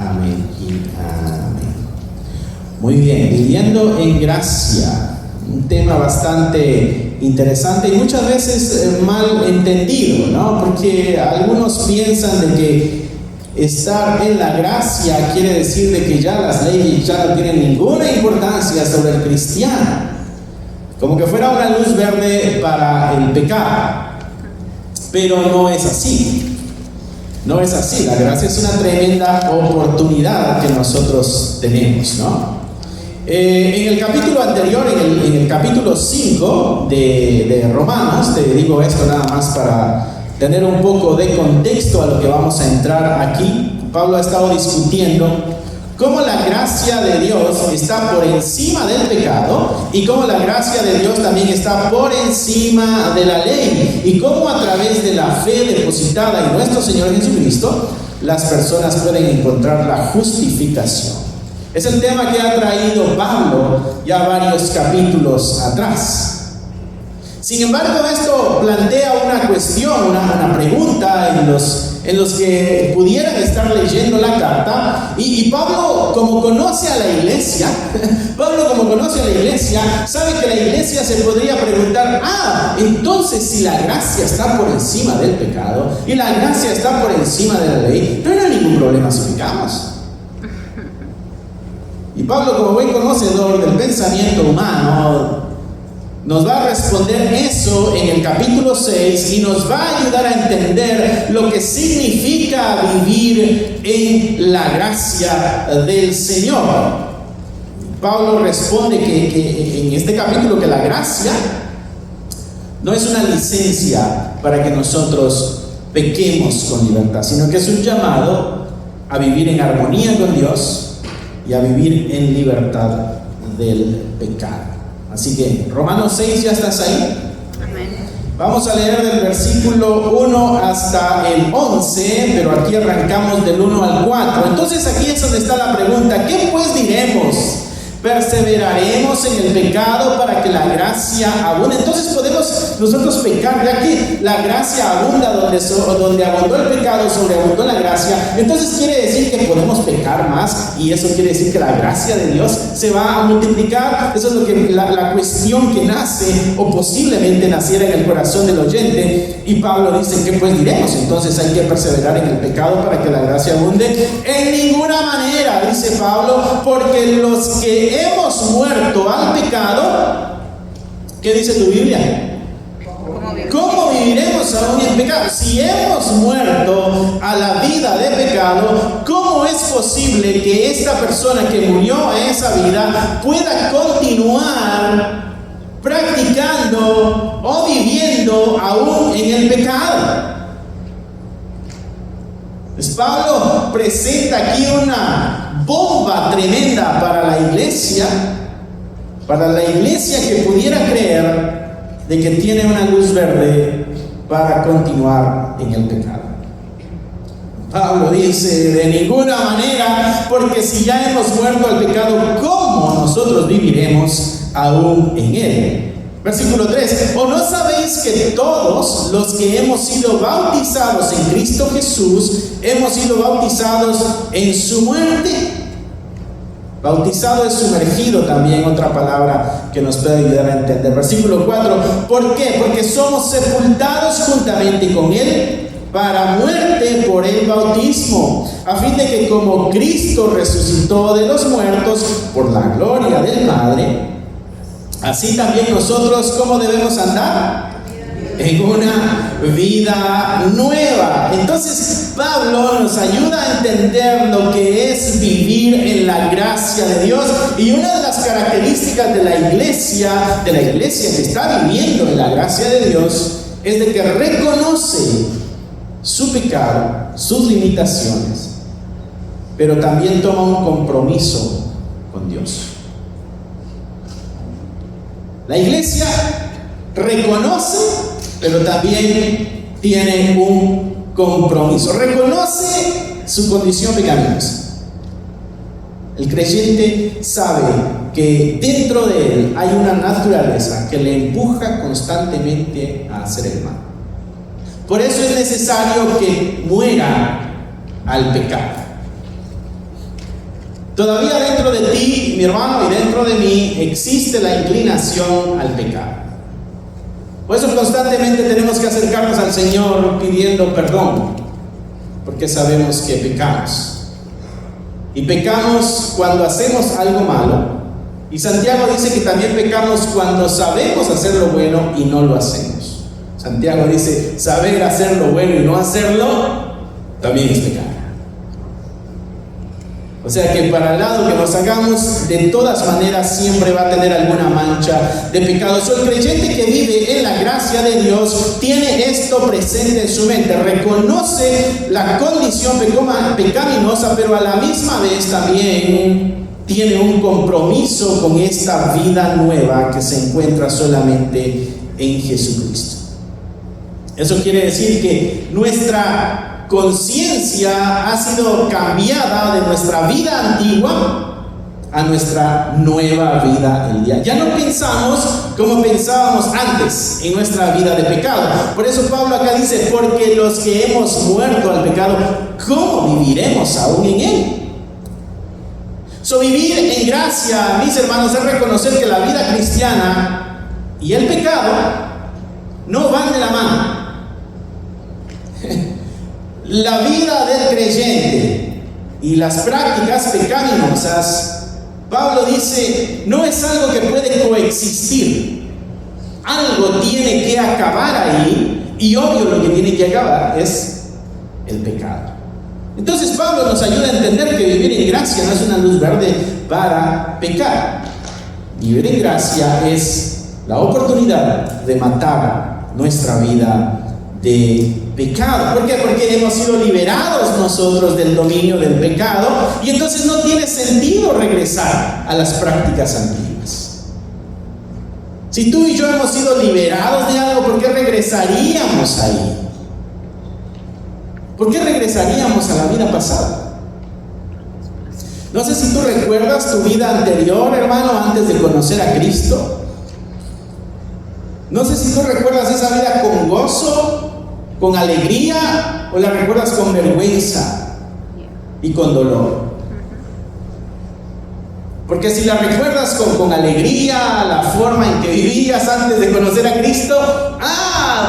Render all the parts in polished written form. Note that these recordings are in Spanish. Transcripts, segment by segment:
Amén y amén. Muy bien, viviendo en gracia, un tema bastante interesante y muchas veces mal entendido, ¿no? Porque algunos piensan de que estar en la gracia quiere decir de que ya las leyes ya no tienen ninguna importancia sobre el cristiano, como que fuera una luz verde para el pecado. Pero no es así. No es así. La gracia es una tremenda oportunidad que nosotros tenemos, ¿no? En el capítulo anterior, en el capítulo 5 de Romanos, te digo esto nada más para tener un poco de contexto a lo que vamos a entrar aquí. Pablo ha estado discutiendo cómo la gracia de Dios está por encima del pecado y cómo la gracia de Dios también está por encima de la ley, y cómo a través de la fe depositada en nuestro Señor Jesucristo las personas pueden encontrar la justificación. Es el tema que ha traído Pablo ya varios capítulos atrás. Sin embargo, esto plantea una cuestión, una pregunta en los que pudieran estar leyendo la carta, y Pablo, como conoce a la iglesia, sabe que la iglesia se podría preguntar: entonces si la gracia está por encima del pecado y la gracia está por encima de la ley, no hay ningún problema si pecamos. Y Pablo, como buen conocedor del pensamiento humano, nos va a responder eso en el capítulo 6 y nos va a ayudar a entender lo que significa vivir en la gracia del Señor. Pablo responde que en este capítulo que la gracia no es una licencia para que nosotros pequemos con libertad, sino que es un llamado a vivir en armonía con Dios y a vivir en libertad del pecado. Así que, Romanos 6, ¿ya estás ahí? Amén. Vamos a leer del versículo 1 hasta el 11, pero aquí arrancamos del 1 al 4. Entonces aquí es donde está la pregunta: ¿qué pues diremos? ¿Perseveraremos en el pecado para que la gracia abunde? Entonces podemos nosotros pecar, ya que la gracia abunda donde abundó el pecado, sobreabundó la gracia. Entonces quiere decir que podemos pecar más, y eso quiere decir que la gracia de Dios se va a multiplicar. Eso es lo que la cuestión que nace, o posiblemente naciera en el corazón del oyente. Y Pablo dice: ¿qué pues diremos? Entonces hay que perseverar en el pecado para que la gracia abunde. En ninguna manera, dice Pablo, porque los que hemos muerto al pecado, ¿qué dice tu Biblia? ¿Cómo viviremos aún en pecado? Si hemos muerto a la vida de pecado, ¿cómo es posible que esta persona que murió a esa vida pueda continuar practicando o viviendo aún en el pecado? Pues Pablo presenta aquí una bomba tremenda para la iglesia que pudiera creer de que tiene una luz verde para continuar en el pecado. Pablo dice: de ninguna manera, porque si ya hemos muerto al pecado, ¿cómo nosotros viviremos aún en él? Versículo 3: ¿o no sabéis que todos los que hemos sido bautizados en Cristo Jesús hemos sido bautizados en su muerte? Bautizado es sumergido, también otra palabra que nos puede ayudar a entender. Versículo 4: ¿por qué? Porque somos sepultados juntamente con Él para muerte por el bautismo, a fin de que como Cristo resucitó de los muertos por la gloria del Padre, así también nosotros, ¿cómo debemos andar? En una vida nueva. Entonces Pablo nos ayuda a entender lo que es vivir en la gracia de Dios, y una de las características de la iglesia que está viviendo en la gracia de Dios es de que reconoce su pecado, sus limitaciones, pero también toma un compromiso con Dios. La iglesia reconoce, pero también tiene un compromiso. Reconoce su condición pecaminosa. El creyente sabe que dentro de él hay una naturaleza que le empuja constantemente a hacer el mal. Por eso es necesario que muera al pecado. Todavía dentro de ti, mi hermano, y dentro de mí existe la inclinación al pecado. Por eso constantemente tenemos que acercarnos al Señor pidiendo perdón, porque sabemos que pecamos. Y pecamos cuando hacemos algo malo. Y Santiago dice que también pecamos cuando sabemos hacer lo bueno y no lo hacemos. Santiago dice, saber hacer lo bueno y no hacerlo, también es pecar. O sea que para el lado que nos hagamos, de todas maneras siempre va a tener alguna mancha de pecado. El creyente que vive en la gracia de Dios tiene esto presente en su mente, reconoce la condición pecaminosa, pero a la misma vez también tiene un compromiso con esta vida nueva que se encuentra solamente en Jesucristo. Eso quiere decir que nuestra conciencia ha sido cambiada de nuestra vida antigua a nuestra nueva vida el día. Ya no pensamos como pensábamos antes en nuestra vida de pecado. Por eso Pablo acá dice, porque los que hemos muerto al pecado, ¿cómo viviremos aún en él? Vivir en gracia, mis hermanos, es reconocer que la vida cristiana y el pecado no van de la mano. La vida del creyente y las prácticas pecaminosas, Pablo dice, no es algo que puede coexistir. Algo tiene que acabar ahí, y obvio lo que tiene que acabar es el pecado. Entonces Pablo nos ayuda a entender que vivir en gracia no es una luz verde para pecar. Vivir en gracia es la oportunidad de matar nuestra vida de pecado. ¿Por qué? Porque hemos sido liberados nosotros del dominio del pecado, y entonces no tiene sentido regresar a las prácticas antiguas. Si tú y yo hemos sido liberados de algo, ¿por qué regresaríamos ahí? ¿Por qué regresaríamos a la vida pasada? No sé si tú recuerdas tu vida anterior, hermano, antes de conocer a Cristo. No sé si tú recuerdas esa vida con gozo, con alegría, o la recuerdas con vergüenza y con dolor. Porque si la recuerdas con alegría, la forma en que vivías antes de conocer a Cristo,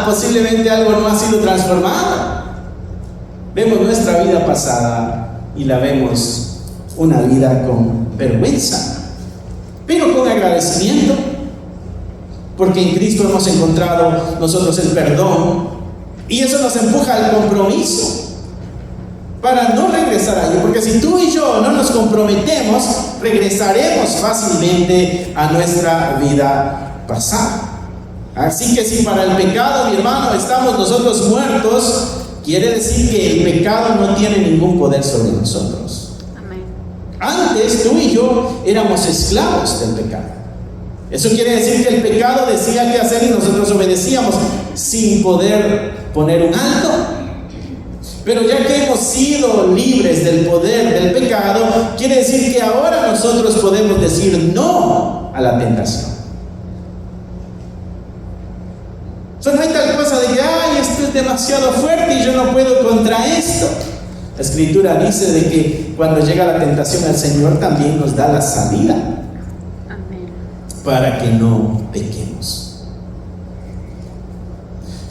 posiblemente algo no ha sido transformado. Vemos nuestra vida pasada y la vemos una vida con vergüenza, pero con agradecimiento, porque en Cristo hemos encontrado nosotros el perdón, y eso nos empuja al compromiso para no regresar allí, porque si tú y yo no nos comprometemos, regresaremos fácilmente a nuestra vida pasada. Así que si para el pecado, mi hermano, estamos nosotros muertos, quiere decir que el pecado no tiene ningún poder sobre nosotros. Amén. Antes tú y yo éramos esclavos del pecado. Eso quiere decir que el pecado decía qué hacer y nosotros obedecíamos sin poder poner un alto. Pero ya que hemos sido libres del poder del pecado, quiere decir que ahora nosotros podemos decir no a la tentación. No hay tal cosa de que, esto es demasiado fuerte y yo no puedo contra esto. La Escritura dice de que cuando llega la tentación, el Señor también nos da la salida. Amén. Para que no pequemos.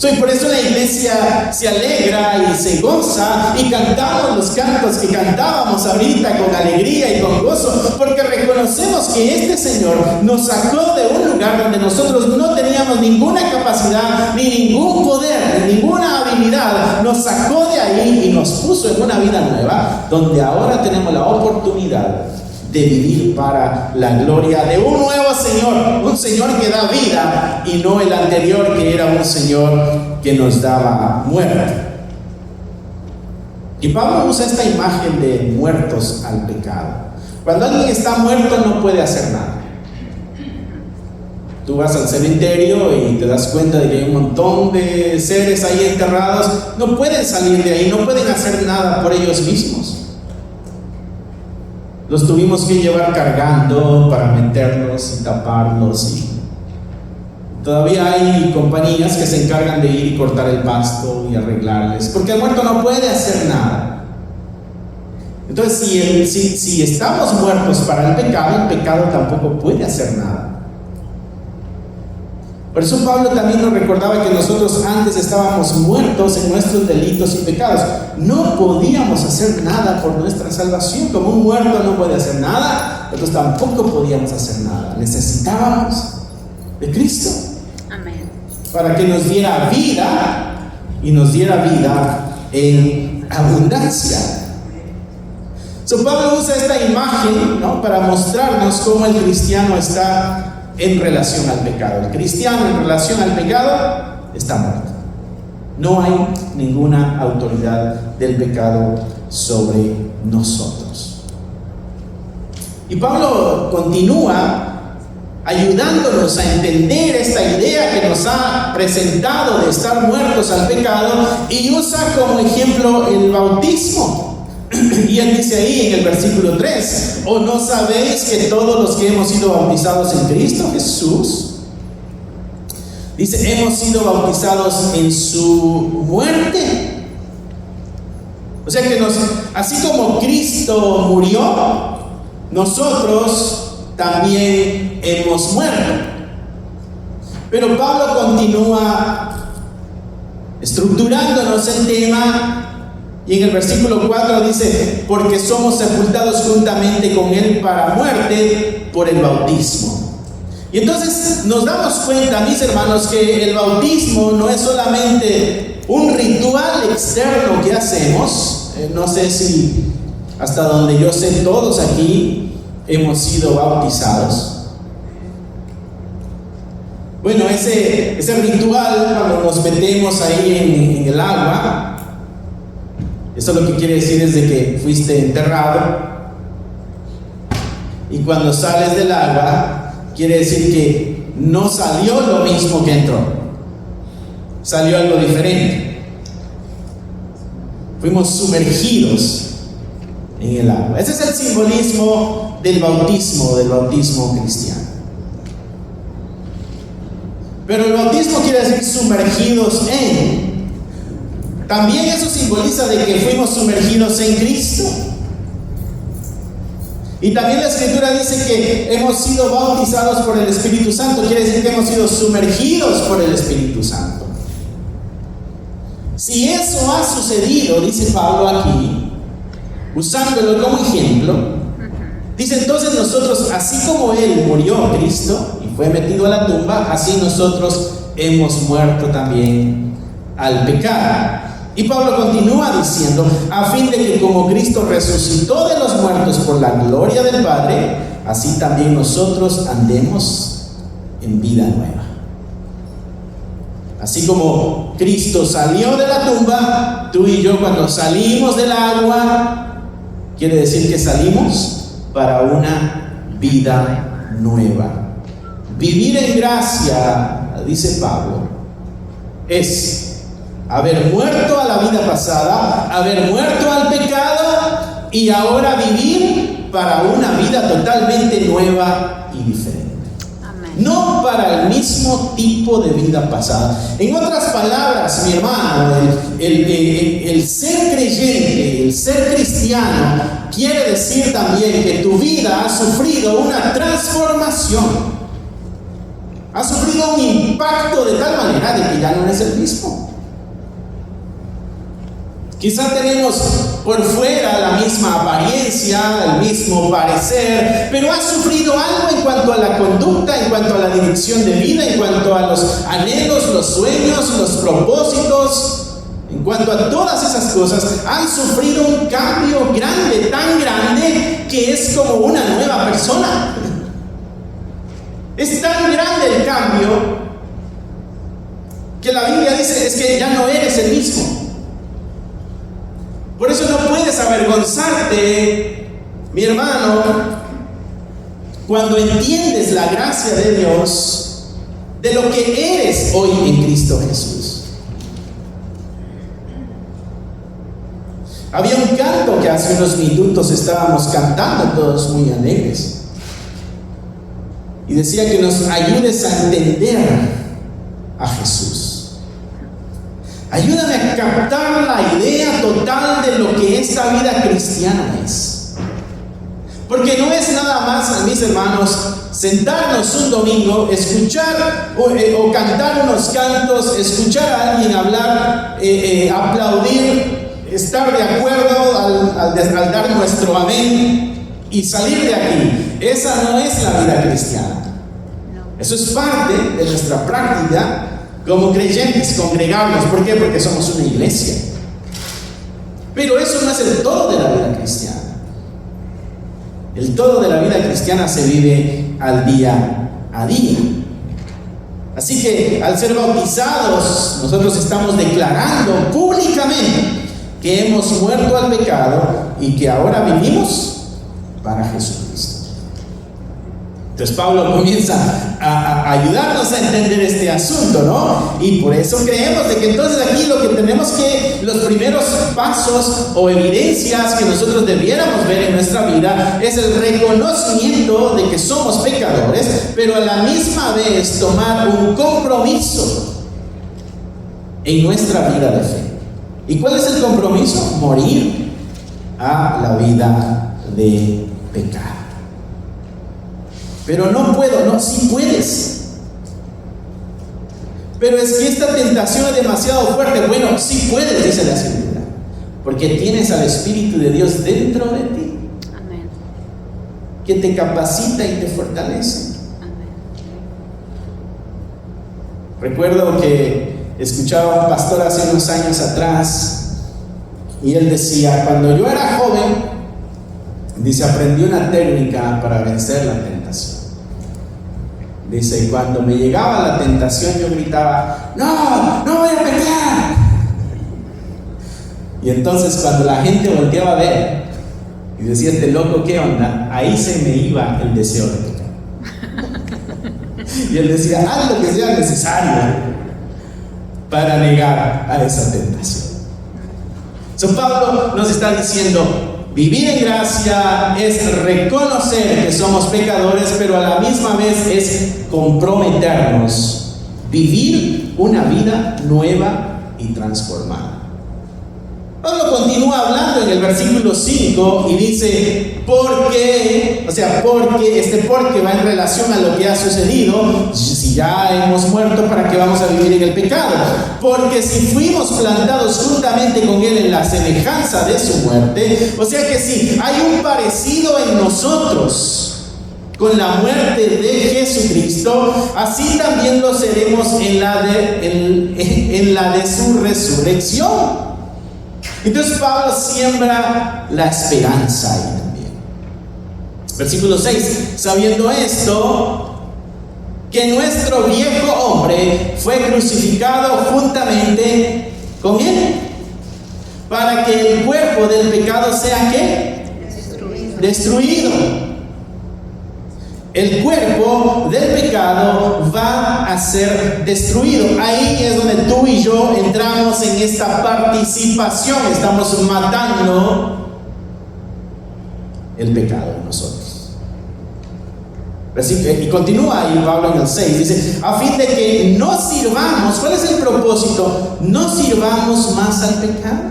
Y por eso la iglesia se alegra y se goza y cantamos los cantos que cantábamos ahorita con alegría y con gozo, porque reconocemos que este Señor nos sacó de un lugar donde nosotros no teníamos ninguna capacidad, ni ningún poder, ni ninguna habilidad. Nos sacó de ahí y nos puso en una vida nueva, donde ahora tenemos la oportunidad de vivir para la gloria de un nuevo Señor, un Señor que da vida y no el anterior, que era un Señor que nos daba muerte. Y Pablo usa esta imagen de muertos al pecado. Cuando alguien está muerto no puede hacer nada. Tú vas al cementerio y te das cuenta de que hay un montón de seres ahí enterrados. No pueden salir de ahí, no pueden hacer nada por ellos mismos. Los tuvimos que llevar cargando para meterlos y taparlos. Y todavía hay compañías que se encargan de ir y cortar el pasto y arreglarles, porque el muerto no puede hacer nada. Entonces, si estamos muertos para el pecado tampoco puede hacer nada. Por eso Pablo también nos recordaba que nosotros antes estábamos muertos en nuestros delitos y pecados. No podíamos hacer nada por nuestra salvación. Como un muerto no puede hacer nada, nosotros tampoco podíamos hacer nada. Necesitábamos de Cristo. Amén. Para que nos diera vida y nos diera vida en abundancia. Pablo usa esta imagen, ¿no?, para mostrarnos cómo el cristiano está en relación al pecado. El cristiano en relación al pecado está muerto. No hay ninguna autoridad del pecado sobre nosotros. Y Pablo continúa ayudándonos a entender esta idea que nos ha presentado de estar muertos al pecado, y usa como ejemplo el bautismo. Y él dice ahí en el versículo 3: ¿o no sabéis que todos los que hemos sido bautizados en Cristo Jesús, dice, hemos sido bautizados en su muerte? O sea que así como Cristo murió, nosotros también hemos muerto. Pero Pablo continúa estructurándonos el tema. Y en el versículo 4 dice: porque somos sepultados juntamente con Él para muerte por el bautismo. Y entonces nos damos cuenta, mis hermanos, que el bautismo no es solamente un ritual externo que hacemos. No sé si hasta donde yo sé todos aquí hemos sido bautizados. Bueno, ese ritual, cuando nos metemos ahí en el agua, eso lo que quiere decir es de que fuiste enterrado, y cuando sales del agua quiere decir que no salió lo mismo que entró, salió algo diferente. Fuimos sumergidos en el agua. Ese es el simbolismo del bautismo cristiano. Pero el bautismo quiere decir sumergidos en. También eso simboliza de que fuimos sumergidos en Cristo. Y también la Escritura dice que hemos sido bautizados por el Espíritu Santo. Quiere decir que hemos sido sumergidos por el Espíritu Santo. Si eso ha sucedido, dice Pablo aquí, usándolo como ejemplo, dice: entonces nosotros, así como Él murió, Cristo, y fue metido a la tumba, así nosotros hemos muerto también al pecado. Y Pablo continúa diciendo: a fin de que como Cristo resucitó de los muertos por la gloria del Padre, así también nosotros andemos en vida nueva. Así como Cristo salió de la tumba, tú y yo cuando salimos del agua, quiere decir que salimos para una vida nueva. Vivir en gracia, dice Pablo, es haber muerto a la vida pasada, haber muerto al pecado, y ahora vivir para una vida totalmente nueva y diferente. Amén. No para el mismo tipo de vida pasada. En otras palabras, mi hermano, el ser creyente, el ser cristiano, quiere decir también que tu vida ha sufrido una transformación. Ha sufrido un impacto de tal manera de que ya no es el mismo. Quizá tenemos por fuera la misma apariencia, el mismo parecer, pero ha sufrido algo en cuanto a la conducta, en cuanto a la dirección de vida, en cuanto a los anhelos, los sueños, los propósitos, en cuanto a todas esas cosas. Han sufrido un cambio grande, tan grande que es como una nueva persona. Es tan grande el cambio que la Biblia dice es que ya no eres el mismo. Por eso no puedes avergonzarte, mi hermano, cuando entiendes la gracia de Dios, de lo que eres hoy en Cristo Jesús. Había un canto que hace unos minutos estábamos cantando todos muy alegres, y decía que nos ayudes a entender a Jesús. Ayúdame a captar la idea total de lo que esta vida cristiana es. Porque no es nada más, mis hermanos, sentarnos un domingo, escuchar o cantar unos cantos, escuchar a alguien hablar, aplaudir, estar de acuerdo al dar nuestro amén y salir de aquí. Esa no es la vida cristiana. Eso es parte de nuestra práctica como creyentes, congregarnos. ¿Por qué? Porque somos una iglesia. Pero eso no es el todo de la vida cristiana. El todo de la vida cristiana se vive al día a día. Así que al ser bautizados, nosotros estamos declarando públicamente que hemos muerto al pecado y que ahora vivimos para Jesucristo. Entonces Pablo comienza a ayudarnos a entender este asunto, ¿no? Y por eso creemos de que entonces aquí lo que tenemos que, los primeros pasos o evidencias que nosotros debiéramos ver en nuestra vida es el reconocimiento de que somos pecadores, pero a la misma vez tomar un compromiso en nuestra vida de fe. ¿Y cuál es el compromiso? Morir a la vida de pecado. Pero no puedo, no, sí puedes. Pero es que esta tentación es demasiado fuerte. Bueno, sí puedes, dice la Escritura, porque tienes al Espíritu de Dios dentro de ti. Amén. Que te capacita y te fortalece. Amén. Recuerdo que escuchaba a un pastor hace unos años atrás y él decía: cuando yo era joven, dice, aprendí una técnica para vencer la tentación. Dice, cuando me llegaba la tentación yo gritaba: no voy a pecar. Y entonces cuando la gente volteaba a ver y decía: este loco, ¿qué onda? Ahí se me iba el deseo de pecar. Y él decía: haz lo que sea necesario para negar a esa tentación. So, Pablo nos está diciendo: vivir en gracia es reconocer que somos pecadores, pero a la misma vez es comprometernos, vivir una vida nueva y transformada. Pablo continúa hablando en el versículo 5 y dice: porque va en relación a lo que ha sucedido. Si ya hemos muerto, ¿para qué vamos a vivir en el pecado? Porque si fuimos plantados juntamente con Él en la semejanza de su muerte, o sea que si hay un parecido en nosotros con la muerte de Jesucristo, así también lo seremos en la de su resurrección. Entonces Pablo siembra la esperanza ahí también. Versículo 6: sabiendo esto, que nuestro viejo hombre fue crucificado juntamente con Él, para que el cuerpo del pecado sea ¿qué? Destruido. El cuerpo del pecado va a ser destruido. Ahí es donde tú y yo entramos en esta participación. Estamos matando el pecado en nosotros. Y continúa ahí Pablo en el 6. Dice: a fin de que no sirvamos. ¿Cuál es el propósito? No sirvamos más al pecado.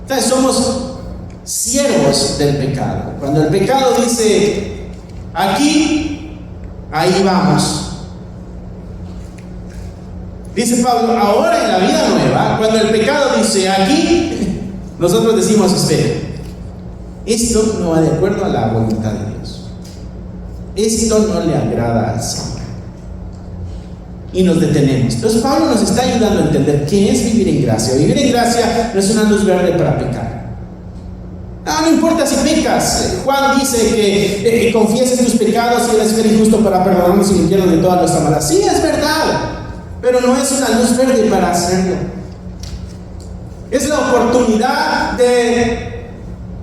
Entonces somos siervos del pecado. Cuando el pecado dice: aquí, ahí vamos. Dice Pablo: ahora en la vida nueva, cuando el pecado dice aquí, nosotros decimos: espera, esto no va de acuerdo a la voluntad de Dios. Esto no le agrada al Señor. Y nos detenemos. Entonces Pablo nos está ayudando a entender qué es vivir en gracia. Vivir en gracia no es una luz verde para pecar. No importa si pecas. Juan dice que confieses tus pecados y Él es fiel y justo para perdonarnos y limpiarnos de toda nuestra maldad. Sí, es verdad, pero no es una luz verde para hacerlo. Es la oportunidad de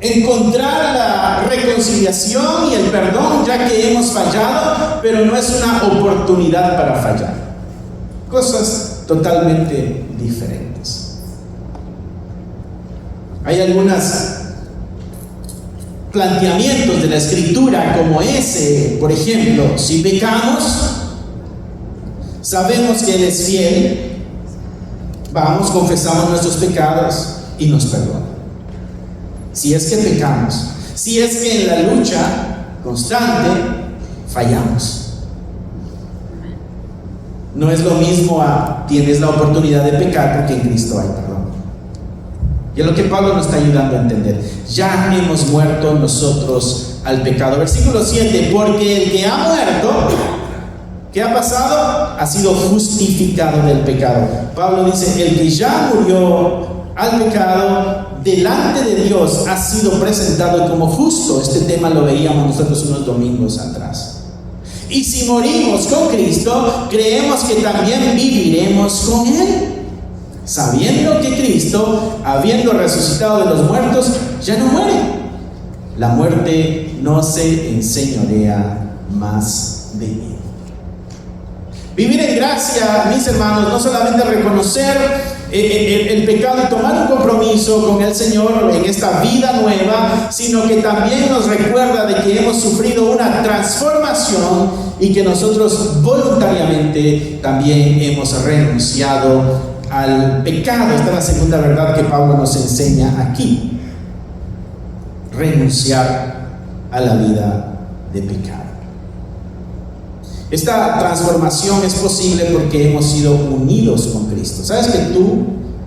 encontrar la reconciliación y el perdón, ya que hemos fallado, pero no es una oportunidad para fallar. Cosas totalmente diferentes. Hay algunas planteamientos de la Escritura como ese. Por ejemplo, si pecamos, sabemos que Él es fiel vamos, confesamos nuestros pecados y nos perdona. Si es que pecamos, si es que en la lucha constante fallamos. No es lo mismo a tienes la oportunidad de pecar porque en Cristo hay perdón. Y es lo que Pablo nos está ayudando a entender. Ya hemos muerto nosotros al pecado. Versículo 7, porque el que ha muerto, ¿qué ha pasado? Ha sido justificado del pecado. Pablo dice, el que ya murió al pecado, delante de Dios ha sido presentado como justo. Este tema lo veíamos nosotros unos domingos atrás. Y si morimos con Cristo, creemos que también viviremos con Él, sabiendo que Cristo, habiendo resucitado de los muertos, ya no muere. La muerte no se enseñorea más de Él. Vivir en gracia, mis hermanos, no solamente reconocer el pecado y tomar un compromiso con el Señor en esta vida nueva, sino que también nos recuerda de que hemos sufrido una transformación y que nosotros voluntariamente también hemos renunciado al pecado. Esta es la segunda verdad que Pablo nos enseña aquí: renunciar a la vida de pecado. Esta transformación es posible porque hemos sido unidos con Cristo. ¿Sabes que tú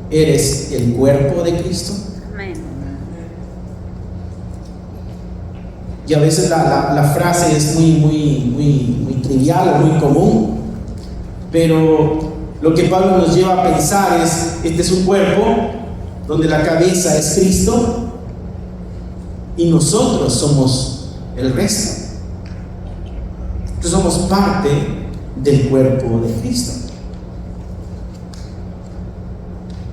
eres el cuerpo de Cristo? Amén. Y a veces la frase es muy trivial o muy común, pero lo que Pablo nos lleva a pensar es: este es un cuerpo donde la cabeza es Cristo y nosotros somos el resto. Somos parte del cuerpo de Cristo.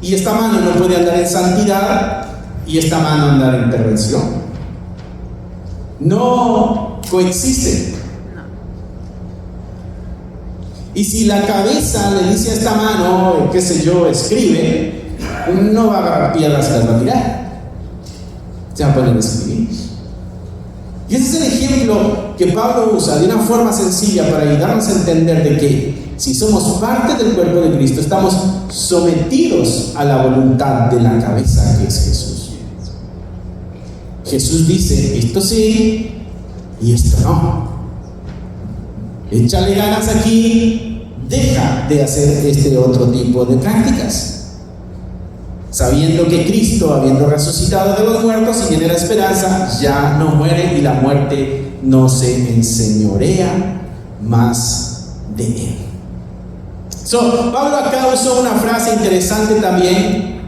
Y esta mano no puede andar en santidad y esta mano andar en perversión. No coexisten. Y si la cabeza le dice a esta mano, qué sé yo, escribe, no va a agarrar piedras y las va a tirar. Se va a poner a escribir. Y ese es el ejemplo que Pablo usa de una forma sencilla para ayudarnos a entender de que si somos parte del cuerpo de Cristo, estamos sometidos a la voluntad de la cabeza, que es Jesús. Jesús dice: esto sí y esto no. Échale ganas aquí, deja de hacer este otro tipo de prácticas. Sabiendo que Cristo, habiendo resucitado de los muertos y tiene la esperanza, ya no muere y la muerte no se enseñorea más de Él. Pablo acá usó una frase interesante también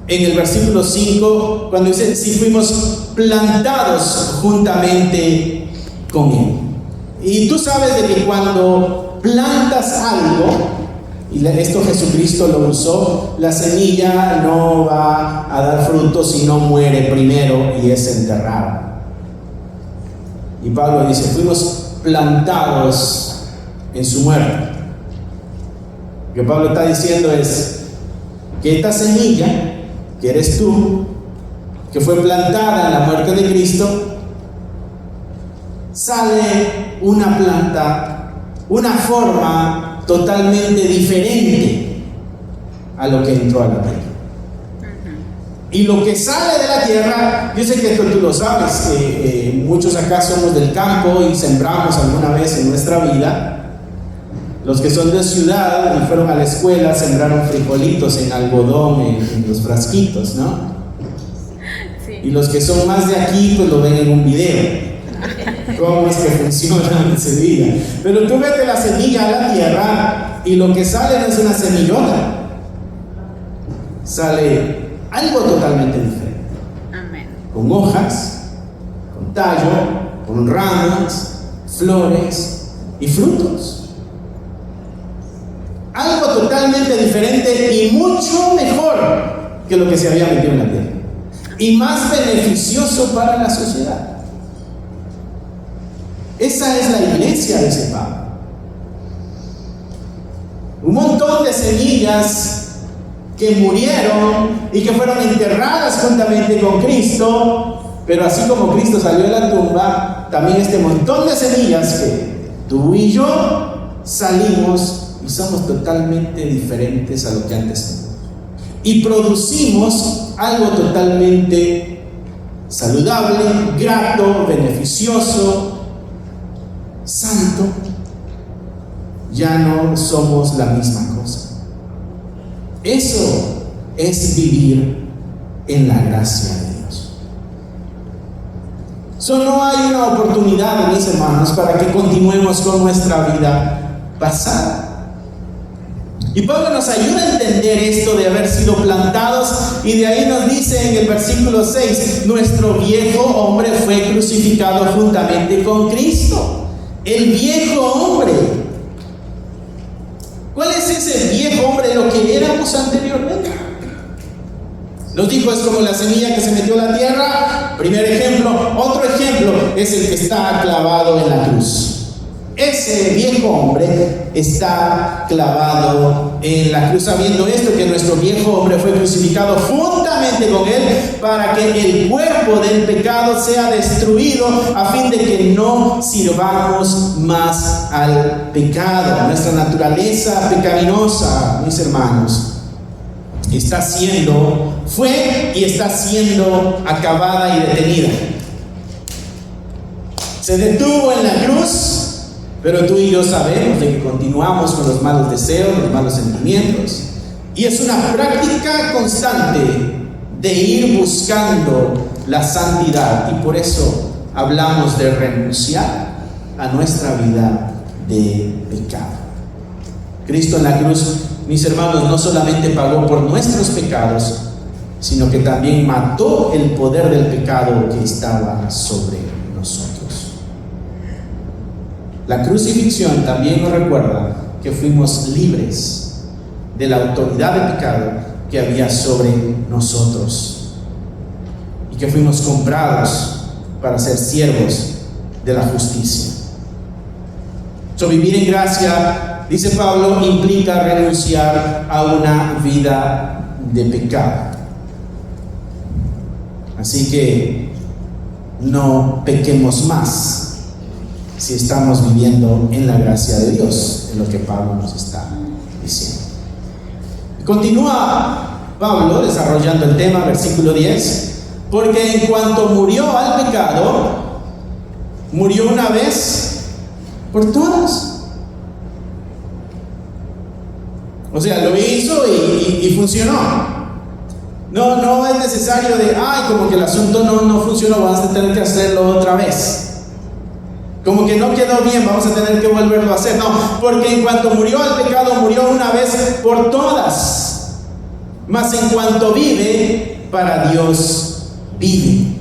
en el versículo 5, cuando dice: si fuimos plantados juntamente con Él. Y tú sabes de que cuando plantas algo, y esto Jesucristo lo usó, la semilla no va a dar fruto si no muere primero y es enterrada. Y Pablo dice: fuimos plantados en su muerte. Lo que Pablo está diciendo es que esta semilla, que eres tú, que fue plantada en la muerte de Cristo, sale una planta, una forma totalmente diferente a lo que entró a la tierra. Y lo que sale de la tierra, yo sé que esto tú lo sabes, muchos acá somos del campo y sembramos alguna vez en nuestra vida. Los que son de ciudad y fueron a la escuela sembraron frijolitos en algodón, en los frasquitos, ¿no? Sí. Y los que son más de aquí, pues lo ven en un video. ¿Cómo es que funciona la semilla? Pero tú metes la semilla a la tierra y lo que sale no es una semillota, sale algo totalmente diferente. Amén. Con hojas, con tallo, con ramas, flores y frutos. Algo totalmente diferente y mucho mejor que lo que se había metido en la tierra, y más beneficioso para la sociedad. Esa es la iglesia de ese Pablo. Un montón de semillas que murieron y que fueron enterradas juntamente con Cristo, pero así como Cristo salió de la tumba, también este montón de semillas que tú y yo salimos y y somos totalmente diferentes a lo que antes éramos. Y producimos algo totalmente saludable, grato, beneficioso, santo. Ya no somos la misma cosa. Eso es vivir en la gracia de Dios. No hay una oportunidad, mis hermanos, para que continuemos con nuestra vida pasada. Y Pablo nos ayuda a entender esto de haber sido plantados, y de ahí nos dice en el versículo 6: nuestro viejo hombre fue crucificado juntamente con Cristo. El viejo hombre. ¿Cuál es ese viejo hombre? Lo que éramos anteriormente. Nos dijo, es como la semilla que se metió a la tierra. Primer ejemplo. Otro ejemplo es el que está clavado en la cruz. Ese viejo hombre está clavado en la cruz, sabiendo esto, que nuestro viejo hombre fue crucificado juntamente con él, para que el cuerpo del pecado sea destruido, a fin de que no sirvamos más al pecado. Nuestra naturaleza pecaminosa, mis hermanos, fue y está siendo acabada y detenida. Se detuvo en la cruz. Pero tú y yo sabemos de que continuamos con los malos deseos, los malos sentimientos. Y es una práctica constante de ir buscando la santidad. Y por eso hablamos de renunciar a nuestra vida de pecado. Cristo en la cruz, mis hermanos, no solamente pagó por nuestros pecados, sino que también mató el poder del pecado que estaba sobre nosotros. La crucifixión también nos recuerda que fuimos libres de la autoridad de pecado que había sobre nosotros, y que fuimos comprados para ser siervos de la justicia. Vivir en gracia, dice Pablo, implica renunciar a una vida de pecado. Así que no pequemos más si estamos viviendo en la gracia de Dios, es lo que Pablo nos está diciendo. Continúa Pablo desarrollando el tema, versículo 10: porque en cuanto murió al pecado, murió una vez por todas. O sea, lo hizo y funcionó. No es necesario como que el asunto no funcionó, vamos a tener que hacerlo otra vez. Como que no quedó bien, vamos a tener que volverlo a hacer. No, porque en cuanto murió al pecado, murió una vez por todas. Mas en cuanto vive, para Dios vive.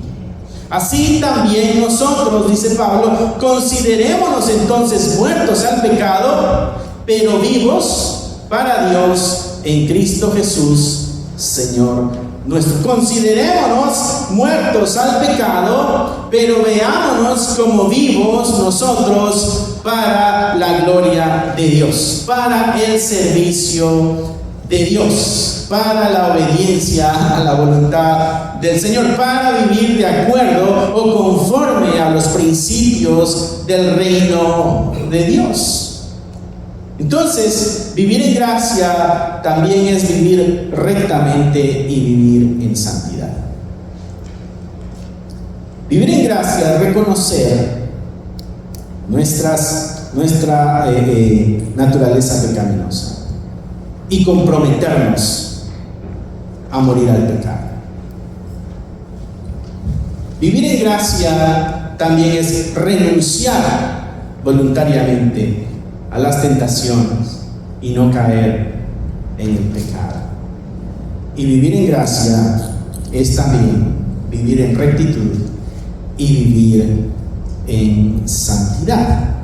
Así también nosotros, dice Pablo, considerémonos entonces muertos al pecado, pero vivos para Dios en Cristo Jesús, Señor nuestro. Considerémonos muertos al pecado, pero veámonos como vivos nosotros para la gloria de Dios, para el servicio de Dios, para la obediencia a la voluntad del Señor, para vivir de acuerdo o conforme a los principios del reino de Dios. Entonces, vivir en gracia también es vivir rectamente y vivir en santidad. Vivir en gracia es reconocer nuestra naturaleza pecaminosa y comprometernos a morir al pecado. Vivir en gracia también es renunciar voluntariamente a las tentaciones y no caer en el pecado. Y vivir en gracia es también vivir en rectitud y vivir en santidad.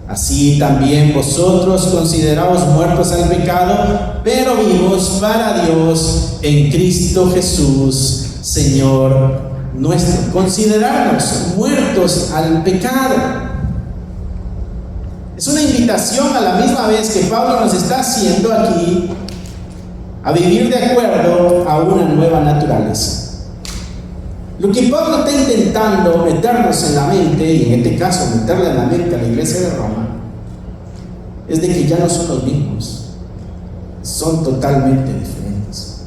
Así también vosotros consideraos muertos al pecado, pero vivos para Dios en Cristo Jesús, Señor nuestro. Considerarnos muertos al pecado. Es una invitación a la misma vez que Pablo nos está haciendo aquí a vivir de acuerdo a una nueva naturaleza. Lo que Pablo está intentando meternos en la mente, y en este caso meterle en la mente a la iglesia de Roma, es de que ya no son los mismos, son totalmente diferentes.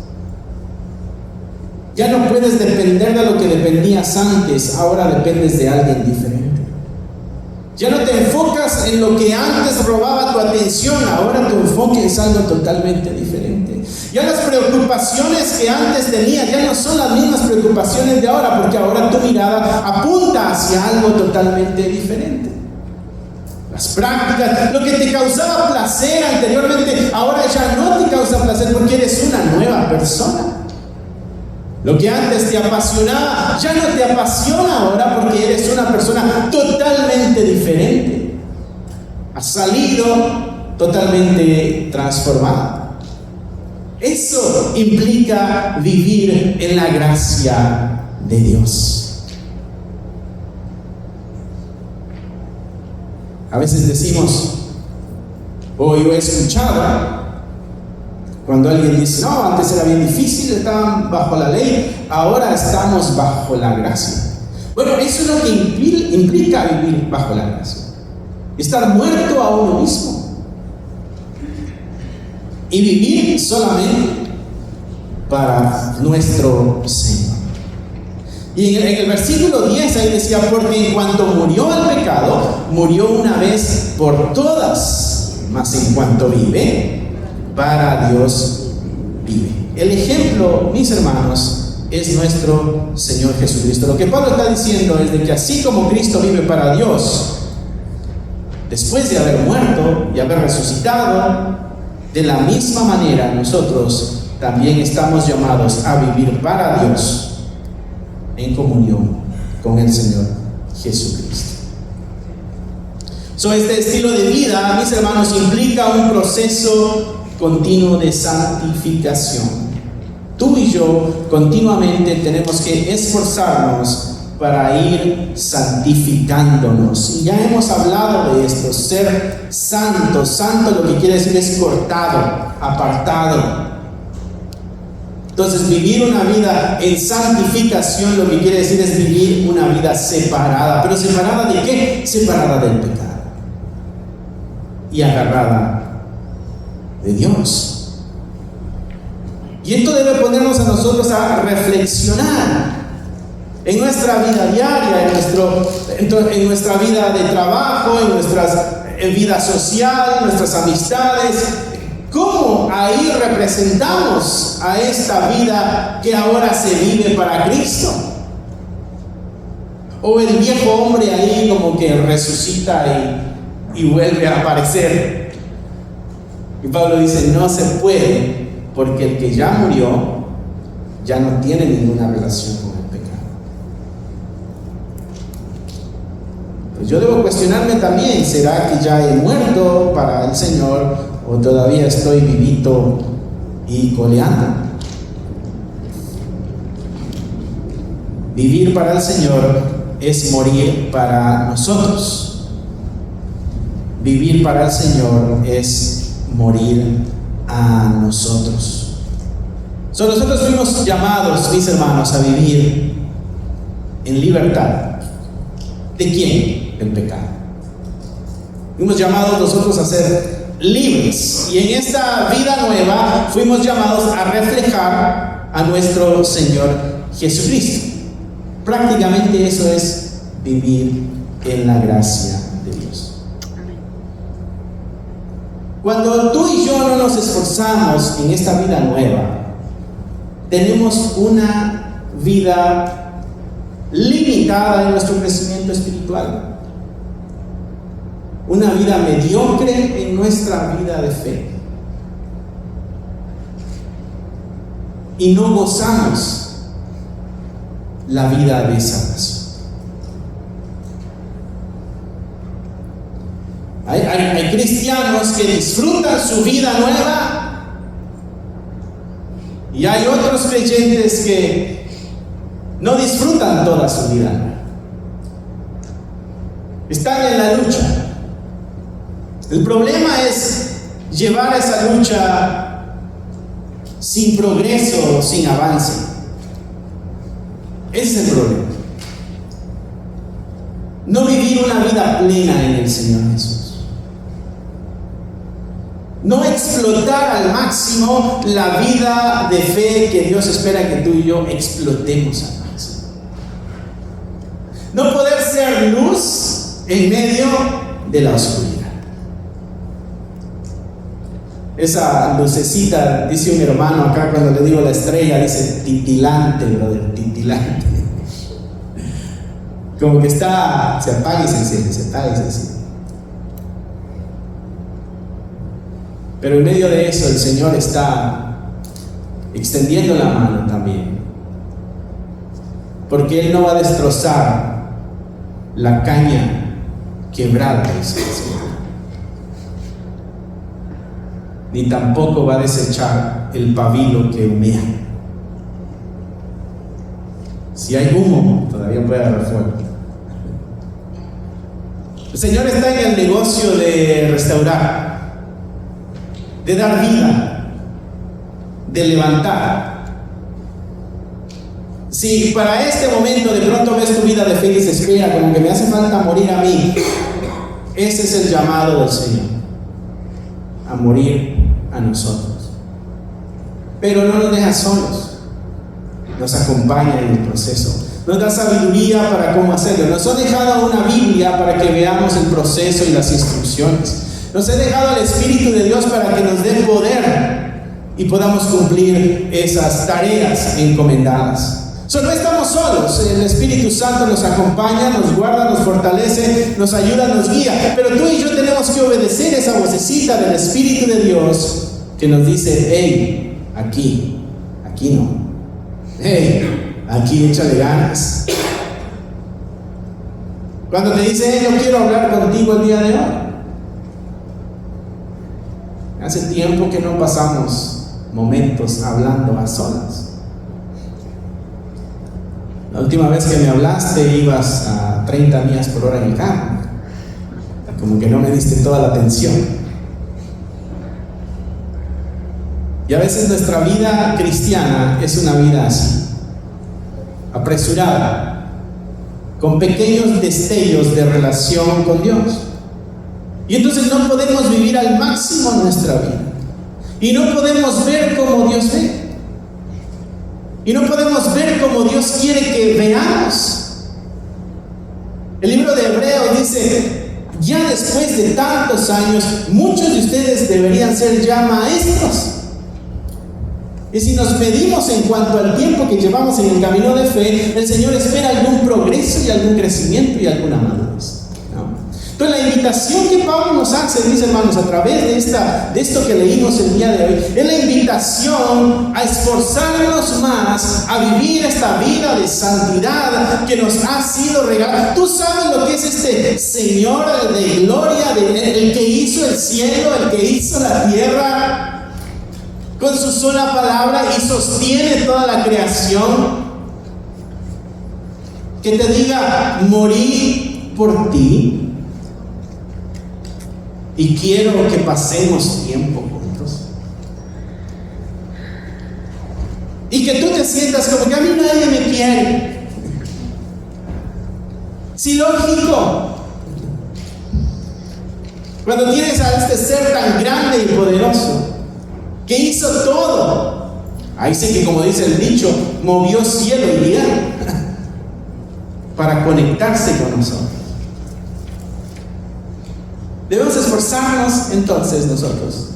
Ya no puedes depender de lo que dependías antes, ahora dependes de alguien diferente. Ya no te enfocas en lo que antes robaba tu atención, ahora tu enfoque es algo totalmente diferente. Ya las preocupaciones que antes tenías ya no son las mismas preocupaciones de ahora, porque ahora tu mirada apunta hacia algo totalmente diferente. Las prácticas, lo que te causaba placer anteriormente, ahora ya no te causa placer porque eres una nueva persona. Lo que antes te apasionaba, ya no te apasiona ahora porque eres una persona totalmente diferente. Has salido totalmente transformado. Eso implica vivir en la gracia de Dios. A veces decimos, o yo he escuchado, cuando alguien dice, no, antes era bien difícil, estaban bajo la ley, ahora estamos bajo la gracia. Bueno, eso es lo que implica vivir bajo la gracia. Estar muerto a uno mismo. Y vivir solamente para nuestro Señor. Y en el versículo 10 ahí decía, porque en cuanto murió el pecado, murió una vez por todas, mas en cuanto vive, para Dios vive. El ejemplo, mis hermanos, es nuestro Señor Jesucristo. Lo que Pablo está diciendo es de que así como Cristo vive para Dios, después de haber muerto y haber resucitado, de la misma manera nosotros también estamos llamados a vivir para Dios en comunión con el Señor Jesucristo. Este estilo de vida, mis hermanos, implica un proceso continuo de santificación. Tú y yo continuamente tenemos que esforzarnos para ir santificándonos. Y ya hemos hablado de esto, ser santo. Santo lo que quiere decir es cortado, apartado. Entonces, vivir una vida en santificación lo que quiere decir es vivir una vida separada. ¿Pero separada de qué? Separada del pecado y agarrada de Dios. Y esto debe ponernos a nosotros a reflexionar en nuestra vida diaria, en nuestra vida de trabajo, en nuestra vida social, nuestras amistades. ¿Cómo ahí representamos a esta vida que ahora se vive para Cristo? O el viejo hombre ahí como que resucita y vuelve a aparecer. Y Pablo dice, no se puede, porque el que ya murió ya no tiene ninguna relación con el pecado. Pues yo debo cuestionarme también, ¿será que ya he muerto para el Señor o todavía estoy vivito y coleando? Vivir para el Señor es morir para nosotros. Vivir para el Señor es morir a nosotros. Nosotros fuimos llamados, mis hermanos, a vivir en libertad. ¿De quién? Del pecado. Fuimos llamados nosotros a ser libres. Y en esta vida nueva fuimos llamados a reflejar a nuestro Señor Jesucristo. Prácticamente eso es vivir en la gracia de Dios. Cuando tú y yo no nos esforzamos en esta vida nueva, tenemos una vida limitada en nuestro crecimiento espiritual, una vida mediocre en nuestra vida de fe, y no gozamos la vida de salvación. Hay cristianos que disfrutan su vida nueva y hay otros creyentes que no disfrutan toda su vida nueva. Están en la lucha. El problema es llevar esa lucha sin progreso, sin avance. Ese es el problema. No vivir una vida plena en el Señor Jesús. No explotar al máximo la vida de fe que Dios espera que tú y yo explotemos al máximo. No poder ser luz en medio de la oscuridad. Esa lucecita, dice un hermano acá cuando le digo la estrella, dice titilante, brother, titilante. Como que está, se apaga y se enciende, se apaga y se enciende. Pero en medio de eso el Señor está extendiendo la mano también. Porque Él no va a destrozar la caña quebrada de su Señor. Ni tampoco va a desechar el pabilo que humea. Si hay humo, todavía puede haber fuego. El Señor está en el negocio de restaurar, de dar vida, de levantar. Si para este momento de pronto ves tu vida de fe y se espera como que me hace falta morir a mí, ese es el llamado del Señor, a morir a nosotros. Pero no nos deja solos, nos acompaña en el proceso, nos da sabiduría para cómo hacerlo. Nos ha dejado una Biblia para que veamos el proceso y las instrucciones. Nos ha dejado al Espíritu de Dios para que nos dé poder y podamos cumplir esas tareas encomendadas. No estamos solos, el Espíritu Santo nos acompaña, nos guarda, nos fortalece, nos ayuda, nos guía. Pero tú y yo tenemos que obedecer esa vocecita del Espíritu de Dios que nos dice: hey, aquí no. Hey, aquí échale ganas. Cuando te dice: hey, yo quiero hablar contigo el día de hoy. Hace tiempo que no pasamos momentos hablando a solas. La última vez que me hablaste ibas a 30 millas por hora en el carro. Como que no me diste toda la atención. Y a veces nuestra vida cristiana es una vida así, apresurada, con pequeños destellos de relación con Dios. Y entonces no podemos vivir al máximo nuestra vida. Y no podemos ver como Dios ve. Y no podemos ver como Dios quiere que veamos. El libro de Hebreos dice: ya después de tantos años, muchos de ustedes deberían ser ya maestros. Y si nos medimos en cuanto al tiempo que llevamos en el camino de fe, el Señor espera algún progreso y algún crecimiento y alguna madurez. Entonces la invitación que Pablo nos hace, mis hermanos, a través de esto que leímos el día de hoy, es la invitación a esforzarnos más, a vivir esta vida de santidad que nos ha sido regalada. Tú sabes lo que es este Señor de gloria, el que hizo el cielo, el que hizo la tierra, con su sola palabra y sostiene toda la creación. Que te diga: morí por ti. Y quiero que pasemos tiempo juntos. Y que tú te sientas como que a mí nadie me quiere. Sí, lógico. Cuando tienes a este ser tan grande y poderoso, que hizo todo. Ahí sí que, como dice el dicho, movió cielo y tierra para conectarse con nosotros. Debemos esforzarnos entonces nosotros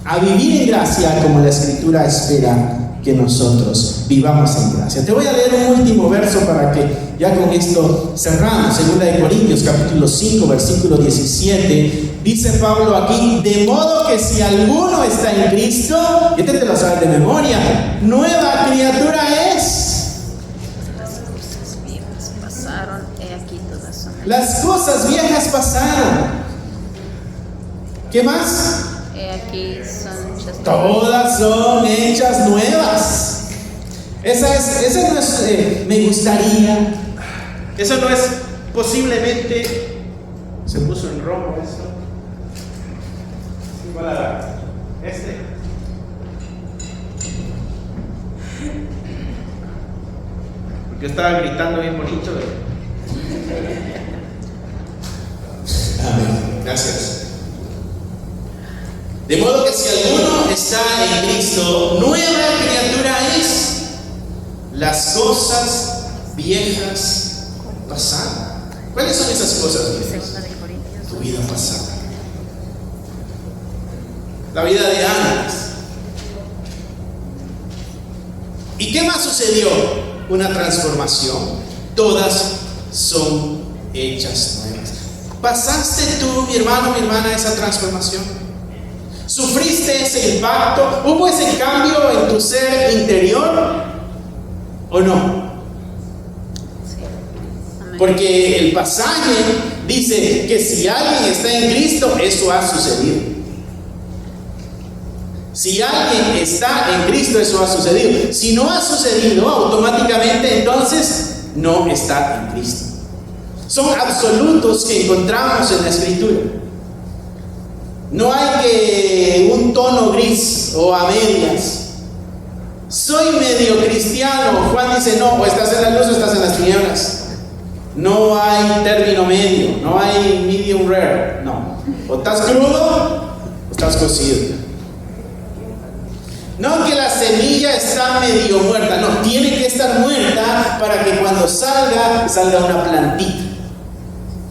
a vivir en gracia como la Escritura espera que nosotros vivamos en gracia. Te voy a leer un último verso para que ya con esto cerramos. 2 Corintios capítulo 5 versículo 17. Dice Pablo aquí: de modo que si alguno está en Cristo, y te lo sabes de memoria, nueva criatura es. Las cosas viejas pasaron. ¿Qué más? Aquí son hechas todas son hechas nuevas. Esa no es me gustaría. Eso no es posiblemente. Se puso en rojo eso. Igual a porque estaba gritando bien bonito. Amén. Gracias. De modo que si alguno está en Cristo, nueva criatura es. Las cosas viejas pasaron. ¿Cuáles son esas cosas viejas? Segunda de Corintios. Tu vida pasada. La vida de antes. ¿Y qué más sucedió? Una transformación. Todas son hechas nuevas. ¿Pasaste tú, mi hermano, mi hermana, esa transformación? ¿Sufriste ese impacto? ¿Hubo ese cambio en tu ser interior? ¿O no? Sí. Amén. Porque el pasaje dice que si alguien está en Cristo, eso ha sucedido. Si alguien está en Cristo, eso ha sucedido. Si no ha sucedido, automáticamente entonces no está en Cristo. Son absolutos que encontramos en la Escritura. No hay que un tono gris o a medias. Soy medio cristiano. Juan dice, no, o estás en la luz o estás en las tinieblas. No hay término medio, no hay medium rare, no. O estás crudo o estás cocido. No que la semilla está medio muerta, no, tiene que estar muerta para que cuando salga una plantita.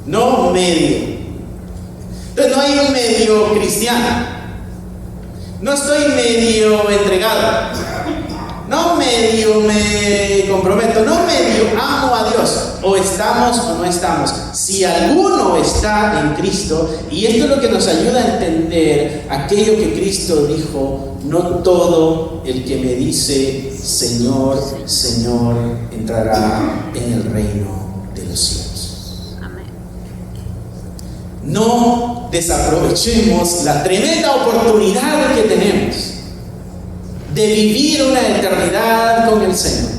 No medio. Entonces no hay un medio cristiano. No estoy medio entregado. No medio me comprometo. No medio amo a Dios. O estamos o no estamos. Si alguno está en Cristo, y esto es lo que nos ayuda a entender aquello que Cristo dijo: no todo el que me dice Señor, Señor, entrará en el reino de los cielos. Amén. No desaprovechemos la tremenda oportunidad que tenemos de vivir una eternidad con el Señor.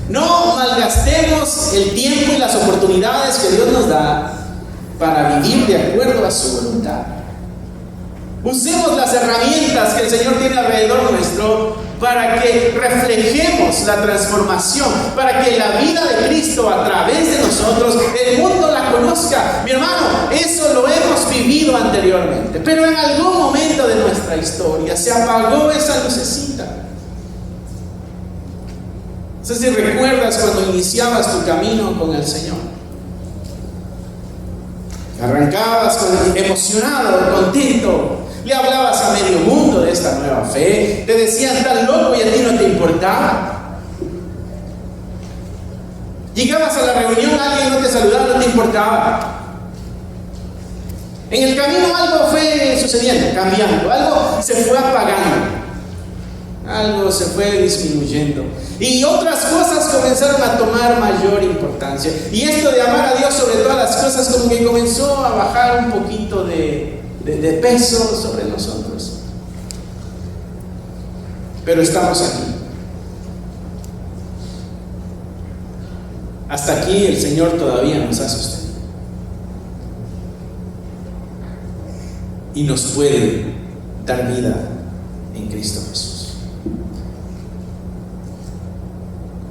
No malgastemos el tiempo y las oportunidades que Dios nos da para vivir de acuerdo a su voluntad. Usemos las herramientas que el Señor tiene alrededor nuestro para que reflejemos la transformación, para que la vida de Cristo a través de nosotros, el mundo la conozca. Mi hermano, eso lo hemos vivido anteriormente, pero en algún momento de nuestra historia se apagó esa lucecita. No sé si recuerdas cuando iniciabas tu camino con el Señor. Arrancabas emocionado, contento. Le hablabas a medio mundo de esta nueva fe. Te decían: estás loco, y a ti no te importaba. Llegabas a la reunión, alguien no te saludaba, no te importaba. En el camino algo fue sucediendo, cambiando. Algo se fue apagando. Algo se fue disminuyendo. Y otras cosas comenzaron a tomar mayor importancia. Y esto de amar a Dios sobre todas las cosas como que comenzó a bajar un poquito de peso sobre nosotros. Pero estamos aquí. Hasta aquí el Señor todavía nos ha sostenido. Y nos puede dar vida en Cristo Jesús.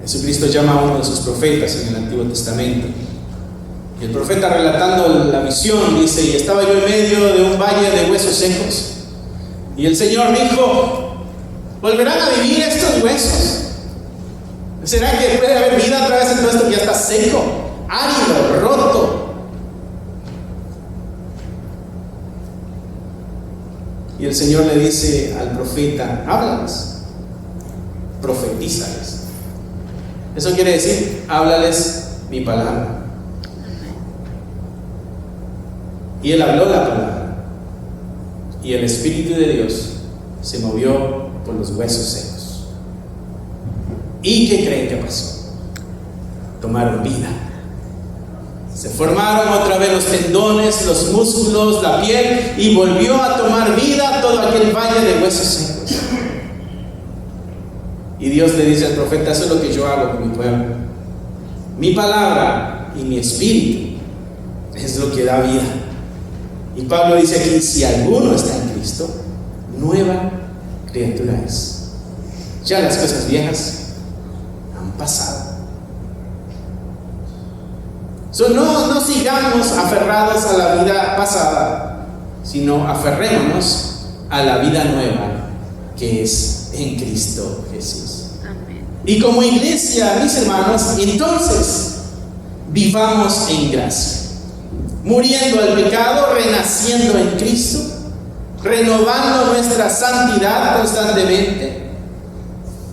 Jesucristo llama a uno de sus profetas en el Antiguo Testamento. Y el profeta, relatando la visión, dice: y estaba yo en medio de un valle de huesos secos. Y el Señor dijo: ¿volverán a vivir estos huesos? ¿Será que puede haber vida otra vez en todo esto que ya está seco, árido, roto? Y el Señor le dice al profeta: háblales, profetízales. Eso quiere decir: háblales mi palabra. Y él habló la palabra, y el Espíritu de Dios se movió por los huesos secos. ¿Y qué creen que pasó? Tomaron vida. Se formaron otra vez los tendones, los músculos, la piel, y volvió a tomar vida todo aquel valle de huesos secos. Y Dios le dice al profeta: eso es lo que yo hago con mi pueblo. Mi palabra y mi espíritu es lo que da vida. Y Pablo dice aquí: si alguno está en Cristo, nueva criatura es. Ya las cosas viejas han pasado. No sigamos aferrados a la vida pasada. sino aferrémonos a la vida nueva que es en Cristo Jesús. Amén. Y como iglesia, mis hermanos, entonces vivamos en gracia, muriendo al pecado, renaciendo en Cristo, renovando nuestra santidad constantemente,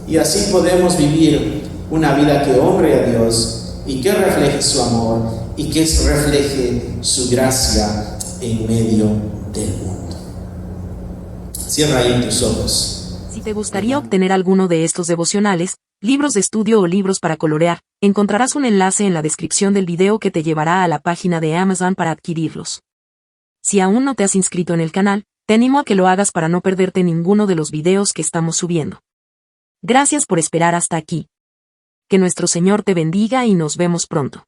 y así podemos vivir una vida que honre a Dios y que refleje su amor y que refleje su gracia en medio del mundo. Cierra ahí tus ojos. Si te gustaría obtener alguno de estos devocionales, libros de estudio o libros para colorear, encontrarás un enlace en la descripción del video que te llevará a la página de Amazon para adquirirlos. Si aún no te has inscrito en el canal, te animo a que lo hagas para no perderte ninguno de los videos que estamos subiendo. Gracias por esperar hasta aquí. Que nuestro Señor te bendiga y nos vemos pronto.